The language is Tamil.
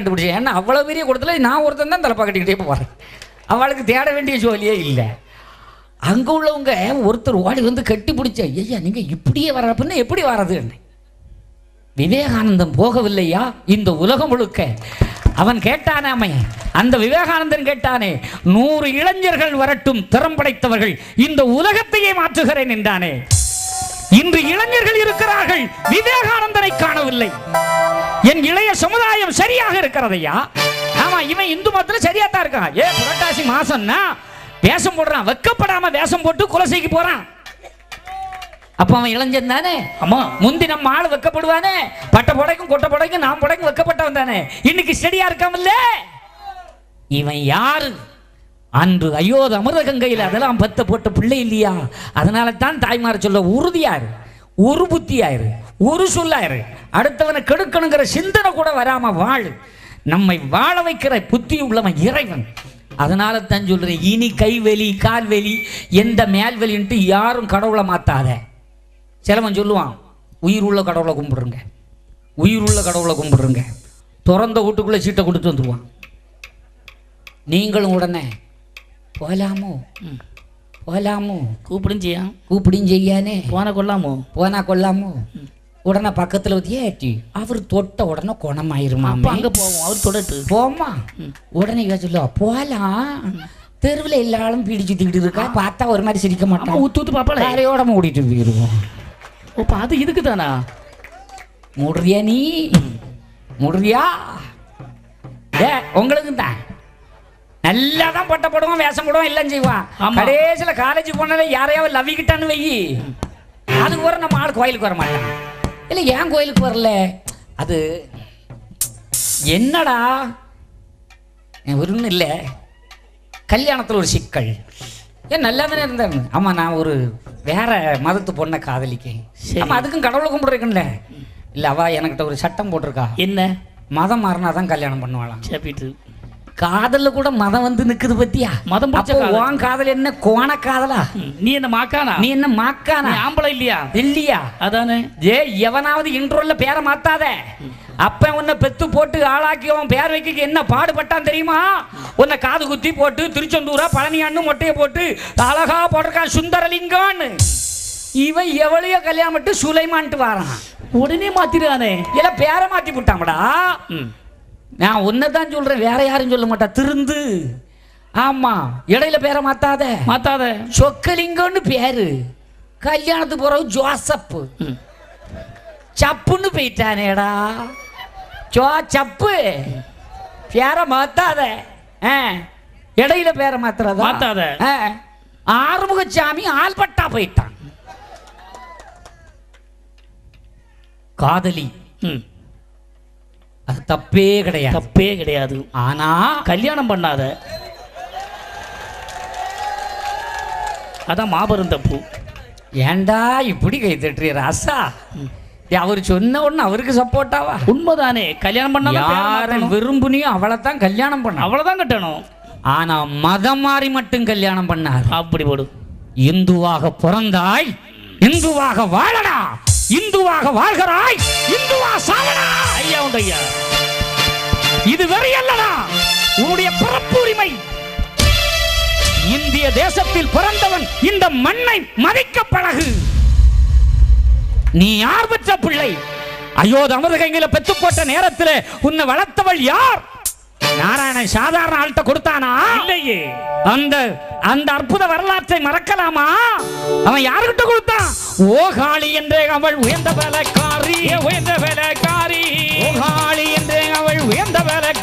கண்டுபிடிச்சேன். ஏன்னா அவ்வளோ பெரிய கூட்டத்தில் நான் ஒருத்தன் தான் தலைப்பா கட்டிக்கிட்டே போகிறேன். அவளுக்கு தேட வேண்டிய ஜோலியே இல்லை. அங்கே உள்ளவங்க ஒருத்தர் ஓடி வந்து கட்டி பிடிச்ச, ஐயா நீங்கள் இப்படியே வரப்பன்னு எப்படி வர்றது? விவேகானந்தம் போகவில்லையா இந்த உலகம் முழுக்க? அவன் கேட்டானாமே, அந்த விவேகானந்தன் கேட்டானே, 100 இளைஞர்கள் வரட்டும் திறம் படைத்தவர்கள், இந்த உலகத்தையே மாற்றுகிறேன் என்றானே. இன்று இளைஞர்கள் இருக்கிறார்கள், விவேகானந்தனை காணவில்லை. என் இளைய சமுதாயம் சரியாக இருக்கிறதையா? ஆமா, இவன் இந்து மதத்துல சரியா தான் இருக்கான். புரட்டாசி மாசம்னா வேஷம் போடுறான், வெக்கப்படாம வேஷம் போட்டு குலசைக்கு போறான். அப்ப அவன் இளைஞன் தானே. ஆமா, முந்தி நம்ம ஆளு வெக்கப்படுவானே, பட்ட புடைக்கும் கொட்டை புடைக்கும் நாம் புடைக்கும் வெக்கப்பட்டவன் தானே. இன்னைக்கு ஸ்டடியா இருக்காமல்ல. இவன் யாரு? அன்று அயோத்தி அமிர்த கங்கையில் அதெல்லாம் பத்த போட்ட பிள்ளை இல்லையா? அதனால தான் தாய்மார சொல்ல, உறுதியாரு, ஒரு புத்தியாயிரு, ஒரு சொல்லாயிரு, அடுத்தவனை கெடுக்கணுங்கிற சிந்தனை கூட வராம வாழு. நம்மை வாழ வைக்கிற புத்தி உள்ளவன் இறைவன். அதனால தான் சொல்றேன், இனி கைவெளி கால்வெளி எந்த மேல்வெளின்ட்டு யாரும் கடவுளை மாத்தாத. சிலவன் சொல்லுவான், உயிர் உள்ள கடவுளை கும்பிடுங்க, உயிர் உள்ள கடவுளை கும்பிடுங்க. திறந்த வீட்டுக்குள்ளே சீட்டை கொடுத்து வந்துடுவான். நீங்களும் உடனே போலாமோ போலாமோ கூப்பிடும் செய்யானே, போனா கொள்ளாமோ உடனே பக்கத்தில் வந்து ஏற்றி அவர் தொட்ட உடனே குணமாயிருமா? அங்கே போவோம், அவர் தொடட்டு போமா. உடனே சொல்லுவா போலாம், தெருவில் எல்லாரும் பிடிச்சுட்டு இருக்கா, பார்த்தா ஒரு மாதிரி சிரிக்க மாட்டான், ஊத்து பாப்பால யாரையோட மூடிட்டு போயிருவோம். அது இதுக்கு தானா? முடுறியா நீ? முடுறியா? உங்களுக்கு தான் நல்லா தான் பட்டப்படுவான், வேஷம் போடுவான், எல்லாம் செய்வான். கடைசியில் காலேஜ் போனாலே யாரையாவது லவ்விக்கிட்டான்னு வை, அதுக்கு வர நம்ம ஆள் கோயிலுக்கு வர மாட்டான். இல்லை ஏன் கோயிலுக்கு வரல? அது என்னடா ஒன்றும் இல்லை, கல்யாணத்தில் ஒரு சிக்கல். ஏன் நல்லா தானே இருந்தாரு. ஆமாம், நான் ஒரு வேற மதத்து பொண்ணை காதலிக்கேன். ஆமாம், அதுக்கும் கடவுளை கும்பிட்றேக்குல்ல. இல்லை அவ என்கிட்ட ஒரு சட்டம் போட்டிருக்கா, என்ன மதம் மாறினா தான் கல்யாணம் பண்ணுவாளாம். சேப்பிட்டு காதலில் கூட மதம் வந்து நிற்குது பத்தியா? மதம் உன் காதல் என்ன கோண காதலா? நீ என்ன மாக்கானா? நீ என்ன மாக்கானா? ஆம்பளை இல்லையா? இல்லையா? அதானே. எவனாவது இன்ட்ரோல்ல பேரை மாத்தாத. அப்ப உன்னை பெத்து போட்டு ஆளாக்கி அவன் பேர் வைக்க என்ன பாடுபட்டான் தெரியுமா? உன்னை காது குத்தி போட்டு திருச்செந்தூரா பழனியான்னு மொட்டையை போட்டு அழகா போட்டிருக்கான் சுந்தரலிங்கான்னு. இவன் எவ்வளையோ கல்யாணம் விட்டு சுலைமான்ட்டு வாரான், உடனே மாத்திருக்கானே. இல்ல பேரை மாத்தி விட்டாங்கடா. நான் உன்னதான் சொல்றேன், வேற யாரும் சொல்ல மாட்டா. திருந்து. ஆமா, இடையில பேரை மாத்தாத. சொக்கலிங்கன்னு பேரு. கல்யாணத்துக்கு போறவு ஜோசப் சப்புன்னு போயிட்டானேடா. சப்பு பேரை மாத்தாத. இடையில பேரை மாத்தாத. ஆறுமுகசாமி ஆள்பட்டா போயிட்டான். காதலி அது தப்பே கிடையாது. ஆனா கல்யாணம் பண்ணாத, அதான் மாபெரும் தப்பு. ஏண்டா இப்படி கை தட்டுறிய ராசா? அவர் சொன்ன உடனே அவருக்கு சப்போர்ட்டாவா? உண்மைதானே. கல்யாணம் பண்ண யாரை விரும்புனியோ அவளை தான் கல்யாணம் பண்ண, அவ்வளவுதான் கட்டணும். ஆனா மதம் மாறி மட்டும் கல்யாணம் பண்ணார். அப்படி போடு. இந்துவாக பிறந்தாய், இந்துவாக வாழடா, இந்துவாக வாழ்கிறாய், இந்துவா சாவடா. ஐயா உண்டு ஐயா, இது வெறி அல்லடா, உன்னுடைய பிறப்பு உரிமை. இந்திய தேசத்தில் பிறந்தவன் இந்த மண்ணை மதிக்க பழகு. நீ யார் பெற்ற பிள்ளை? அயோத்தி அமிர்த கங்கையில பெத்து போட்ட நேரத்தில் உன்னை வளர்த்தவள் யார்? நாராயணன் சாதாரண ஆள்கிட்ட கொடுத்தானா? இல்லையே. அந்த அற்புத வரலாற்றை மறக்கலாமா? அவன் யாருக்கிட்ட கொடுத்தான்? ஓகாளி என்றே அவள் உயர்ந்த வேலைக்காரி, ஓகாளி என்றே அவள் உயர்ந்த வேலைக்காரி.